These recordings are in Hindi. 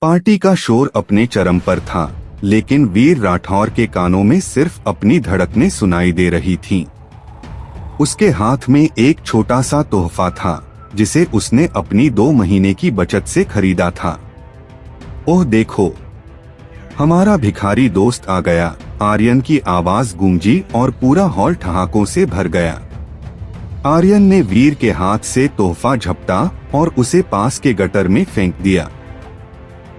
पार्टी का शोर अपने चरम पर था, लेकिन वीर राठौर के कानों में सिर्फ अपनी धड़कनें सुनाई दे रही थीं। उसके हाथ में एक छोटा सा तोहफा था, जिसे उसने अपनी 2 महीने की बचत से खरीदा था। ओह देखो, हमारा भिखारी दोस्त आ गया, आर्यन की आवाज गूंजी और पूरा हॉल ठहाकों से भर गया। आर्यन ने वीर के हाथ से तोहफा झपटा और उसे पास के गटर में फेंक दिया।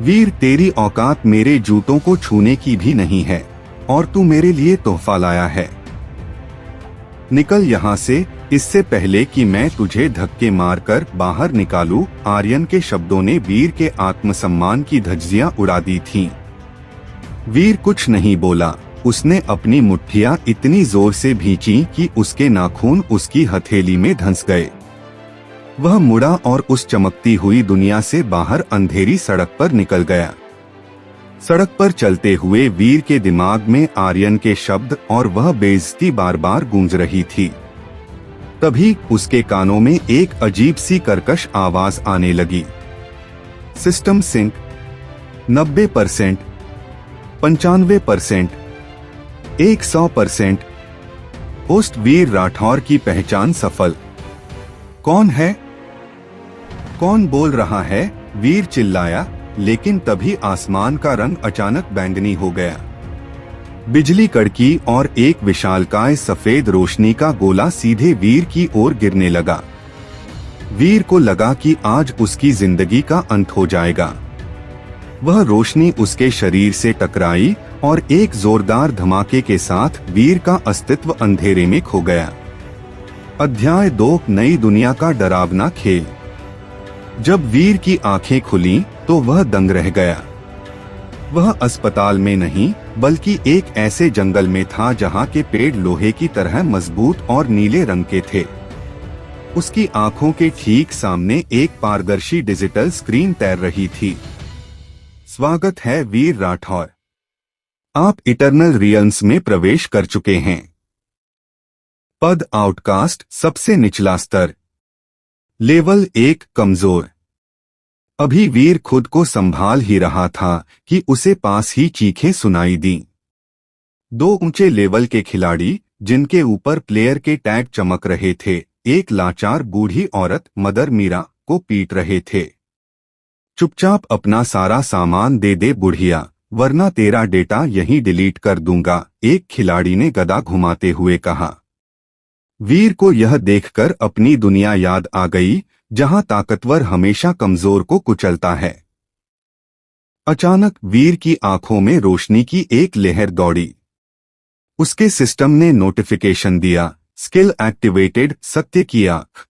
वीर, तेरी औकात मेरे जूतों को छूने की भी नहीं है, और तू मेरे लिए तोहफा लाया है। निकल यहाँ से, इससे पहले कि मैं तुझे धक्के मारकर बाहर निकालूं। आर्यन के शब्दों ने वीर के आत्मसम्मान की धज्जियां उड़ा दी थीं। वीर कुछ नहीं बोला। उसने अपनी मुट्ठियां इतनी जोर से भींची कि उसके नाखून उसकी हथेली में धंस गए। वह मुड़ा और उस चमकती हुई दुनिया से बाहर अंधेरी सड़क पर निकल गया। सड़क पर चलते हुए वीर के दिमाग में आर्यन के शब्द और वह बेइज्जती बार बार गूंज रही थी। तभी उसके कानों में एक अजीब सी कर्कश आवाज आने लगी। System sync, 90%, 95%, 100%। Host Veer Rathore की पहचान सफल। कौन है? कौन बोल रहा है? वीर चिल्लाया, लेकिन तभी आसमान का रंग अचानक बैंगनी हो गया। बिजली कड़की और एक विशालकाय सफेद रोशनी का गोला सीधे वीर की ओर गिरने लगा। वीर को लगा कि आज उसकी जिंदगी का अंत हो जाएगा। वह रोशनी उसके शरीर से टकराई और एक जोरदार धमाके के साथ वीर का अस्तित्व अंधेरे में खो गया। अध्याय 2, नई दुनिया का डरावना खेल। जब वीर की आंखें खुलीं, तो वह दंग रह गया। वह अस्पताल में नहीं, बल्कि एक ऐसे जंगल में था जहां के पेड़ लोहे की तरह मजबूत और नीले रंग के थे। उसकी आंखों के ठीक सामने एक पारदर्शी डिजिटल स्क्रीन तैर रही थी। स्वागत है वीर राठौर, आप इटर्नल रियल्म्स में प्रवेश कर चुके हैं। पद आउटकास्ट, सबसे निचला स्तर, लेवल 1, कमजोर। अभी वीर खुद को संभाल ही रहा था कि उसे पास ही चीखें सुनाई दी। 2 ऊंचे लेवल के खिलाड़ी, जिनके ऊपर प्लेयर के टैग चमक रहे थे, एक लाचार बूढ़ी औरत मदर मीरा को पीट रहे थे। चुपचाप अपना सारा सामान दे दे बुढ़िया, वरना तेरा डेटा यहीं डिलीट कर दूंगा, एक खिलाड़ी ने गदा घुमाते हुए कहा। वीर को यह देखकर अपनी दुनिया याद आ गई, जहां ताकतवर हमेशा कमजोर को कुचलता है। अचानक वीर की आंखों में रोशनी की एक लहर दौड़ी। उसके सिस्टम ने नोटिफिकेशन दिया, स्किल एक्टिवेटेड, सत्य की आंख।